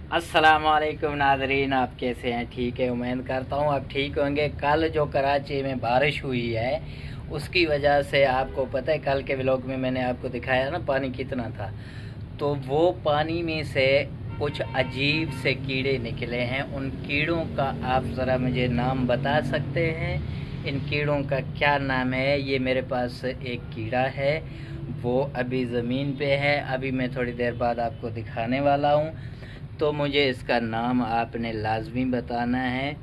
अस्सलामुअलैकुम नाज़रीन, आप कैसे हैं? ठीक है, उम्मीद करता हूँ आप ठीक होंगे। कल जो कराची में बारिश हुई है उसकी वजह से आपको पता है, कल के व्लॉग में मैंने आपको दिखाया ना पानी कितना था। तो वो पानी में से कुछ अजीब से कीड़े निकले हैं। उन कीड़ों का आप ज़रा मुझे नाम बता सकते हैं? इन कीड़ों का क्या नाम है? ये मेरे पास एक कीड़ा है, वो अभी ज़मीन पे है। अभी मैं थोड़ी देर बाद आपको दिखाने वाला हूँ, तो मुझे इसका नाम आपने लाजमी बताना है।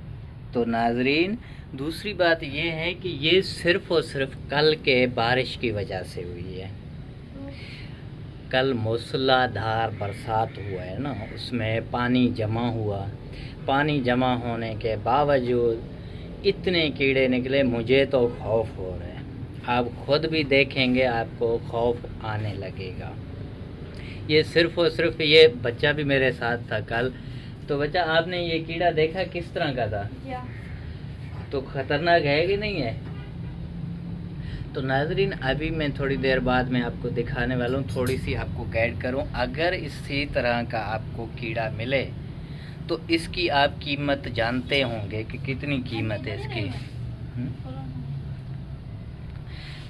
तो नाजरीन, दूसरी बात ये है कि ये सिर्फ़ और सिर्फ कल के बारिश की वजह से हुई है। कल मूसलाधार बरसात हुआ है ना, उसमें पानी जमा हुआ। पानी जमा होने के बावजूद इतने कीड़े निकले, मुझे तो खौफ हो रहा है। आप खुद भी देखेंगे, आपको खौफ आने लगेगा। ये सिर्फ़ और सिर्फ ये बच्चा भी मेरे साथ था कल। तो बच्चा, आपने ये कीड़ा देखा किस तरह का था? तो ख़तरनाक है कि नहीं है? तो नाजरीन, अभी मैं थोड़ी देर बाद में आपको दिखाने वाला हूँ, थोड़ी सी आपको गाइड करूँ। अगर इसी तरह का आपको कीड़ा मिले तो इसकी आप कीमत जानते होंगे कि कितनी कीमत है इसकी।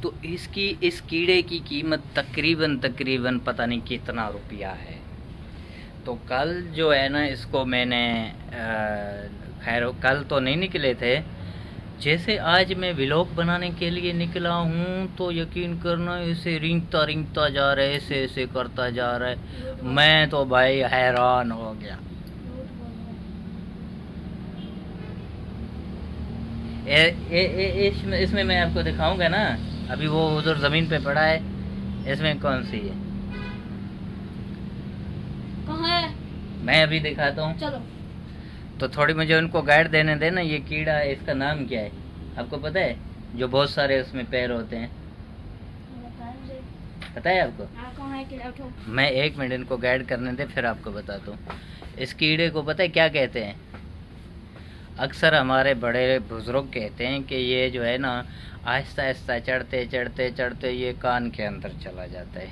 तो इस कीड़े की कीमत तकरीबन पता नहीं कितना रुपया है। तो कल जो है ना, इसको मैंने खैर कल तो नहीं निकले थे। जैसे आज मैं व्लॉग बनाने के लिए निकला हूँ तो यकीन करना, इसे रिंगता जा रहा है, ऐसे करता जा रहा है। मैं तो भाई हैरान हो गया। इसमें मैं आपको दिखाऊंगा ना, अभी वो उधर ज़मीन पे पड़ा है। इसमें कौन सी है? कहाँ है? मैं अभी दिखाता हूँ। चलो। तो थोड़ी मुझे उनको गाइड देने देना। ये कीड़ा है, इसका नाम क्या है आपको पता है? जो बहुत सारे उसमें पैर होते हैं, पता है आपको? कहाँ है कीड़ा? उठो। मैं 1 मिनट इनको गाइड करने दे, फिर आपको बताता हूँ। इस कीड़े को पता है क्या कहते हैं? अक्सर हमारे बड़े बुजुर्ग कहते हैं कि ये जो है ना, आहिस्ता आहिस्ता चढ़ते ये कान के अंदर चला जाता है।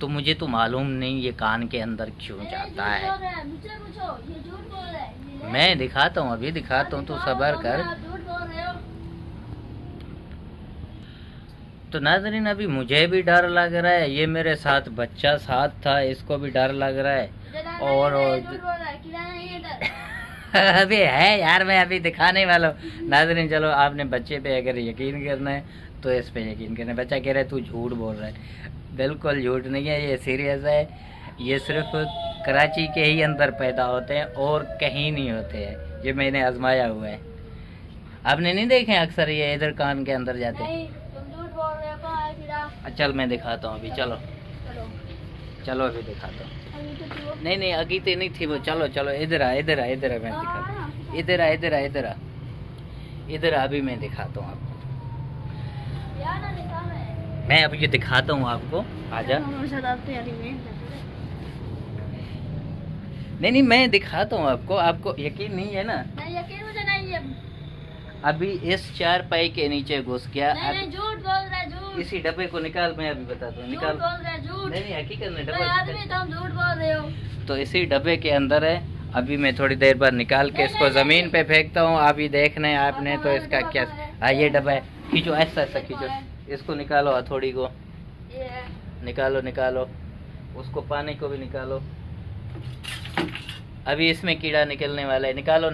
तो मुझे तो मालूम नहीं ये कान के अंदर क्यों जाता है। मुझे पूछो, ये झूठ बोल रहा है। मैं दिखाता हूँ, अभी दिखाता हूँ, तो सब्र कर। झूठ बोल रहे हो। तो नाज़रीन, अभी मुझे भी डर लग रहा है। ये मेरे साथ बच्चा साथ था, इसको भी डर लग रहा है। और झूठ बोल रहा है, कीड़ा नहीं है इधर। अभी है यार, मैं अभी दिखाने वाला हूँ। नाज़रीन चलो, आपने बच्चे पे अगर यकीन करना है तो इस पे यकीन करना है। बच्चा कह रहा है तू झूठ बोल रहा है। बिल्कुल झूठ नहीं है, ये सीरियस है। ये सिर्फ कराची के ही अंदर पैदा होते हैं और कहीं नहीं होते हैं। ये मैंने आजमाया हुआ है। आपने नहीं देखे अक्सर ये इधर कान के अंदर जाते हैं? नहीं, तुम झूठ बोल रहे हो। कहाँ है कीड़ा? चल मैं दिखाता हूँ अभी। चलो चलो अभी दिखाता हूँ। नहीं अगीते नहीं थी वो। चलो इधर आ मैं दिखाता हूँ। इधर आ अभी मैं दिखाता हूँ आपको। मैं अभी ये दिखाता हूँ आपको। आजा। नहीं मैं दिखाता हूँ आपको यकीन नहीं है ना? नहीं, यकीन मुझे नहीं है। अभी इस चारपाई के नीचे घुस गया। नहीं, झूठ बोल रहा है, झूठ। इसी डब्बे को निकाल, मैं अभी बताता हूँ। निकाल। झूठ बोल रहा है, झूठ। नहीं हकीकत में आदमी, तुम झूठ बोल रहे हो। तो इसी डब्बे के अंदर है। अभी मैं थोड़ी देर बाद निकाल के इसको ज़मीन पे फेंकता हूँ। अभी देखना है आपने तो इसका क्या। हाँ ये डब्बा है। खींचो, ऐसा खींचो, इसको निकालो। हथौड़ी को निकालो, उसको पानी को भी निकालो। अभी इसमें कीड़ा निकलने वाला है। निकालो,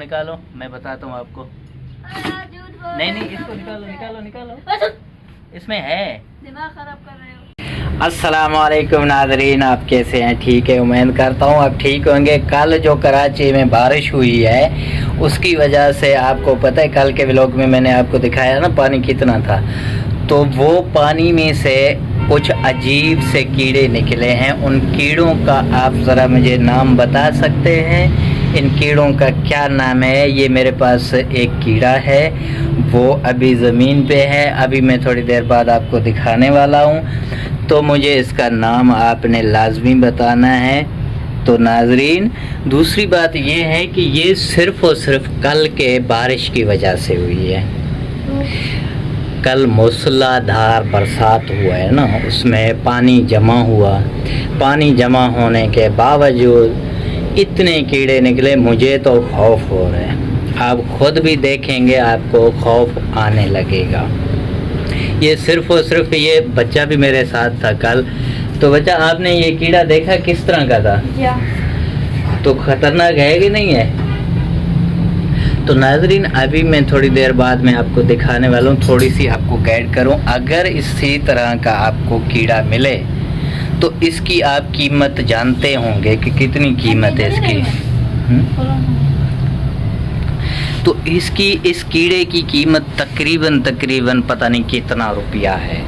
मैं बताता हूँ आपको। नहीं इसको निकालो। इसमें है। दिमाग खराब कर रहे हो। अस्सलामुअलैकुम नाज़रीन, आप कैसे हैं? ठीक है, उम्मीद करता हूँ आप ठीक होंगे। कल जो कराची में बारिश हुई है उसकी वजह से आपको पता है, कल के व्लॉग में मैंने आपको दिखाया ना पानी कितना था। तो वो पानी में से कुछ अजीब से कीड़े निकले हैं। उन कीड़ों का आप ज़रा मुझे नाम बता सकते हैं? इन कीड़ों का क्या नाम है? ये मेरे पास एक कीड़ा है, वो अभी ज़मीन पे है। अभी मैं थोड़ी देर बाद आपको दिखाने वाला हूँ, तो मुझे इसका नाम आपने लाजमी बताना है। तो नाजरीन, दूसरी बात ये है कि ये सिर्फ़ और सिर्फ कल के बारिश की वजह से हुई है। कल मूसलाधार बरसात हुआ है ना, उसमें पानी जमा हुआ। पानी जमा होने के बावजूद इतने कीड़े निकले, मुझे तो खौफ हो रहा है। आप खुद भी देखेंगे आपको खौफ आने लगेगा। ये सिर्फ और सिर्फ ये बच्चा भी मेरे साथ था कल। तो बच्चा, आपने ये कीड़ा देखा किस तरह का था? या तो खतरनाक है कि नहीं है? तो नाजरीन, अभी मैं थोड़ी देर बाद में आपको दिखाने वाला हूँ, थोड़ी सी आपको गाइड करूँ। अगर इसी तरह का आपको कीड़ा मिले तो इसकी आप कीमत जानते होंगे कि कितनी कीमत है इसकी। तो इसकी, इस कीड़े की कीमत तकरीबन पता नहीं कितना रुपया है।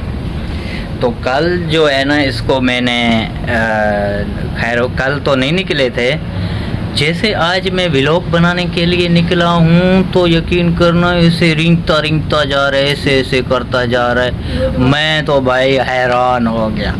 तो कल जो है ना, इसको मैंने खैर कल तो नहीं निकले थे, जैसे आज मैं व्लॉग बनाने के लिए निकला हूँ तो यकीन करना ऐसे रिंगता जा रहा है, ऐसे करता जा रहा है। मैं तो भाई हैरान हो गया।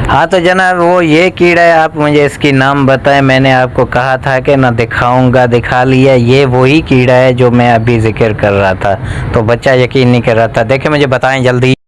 हाँ तो जनाब, वो ये कीड़ा है, आप मुझे इसकी नाम बताएं। मैंने आपको कहा था कि ना दिखाऊंगा, दिखा लिया। ये वही कीड़ा है जो मैं अभी जिक्र कर रहा था। तो बच्चा यकीन नहीं कर रहा था। देखे, मुझे बताएं जल्दी।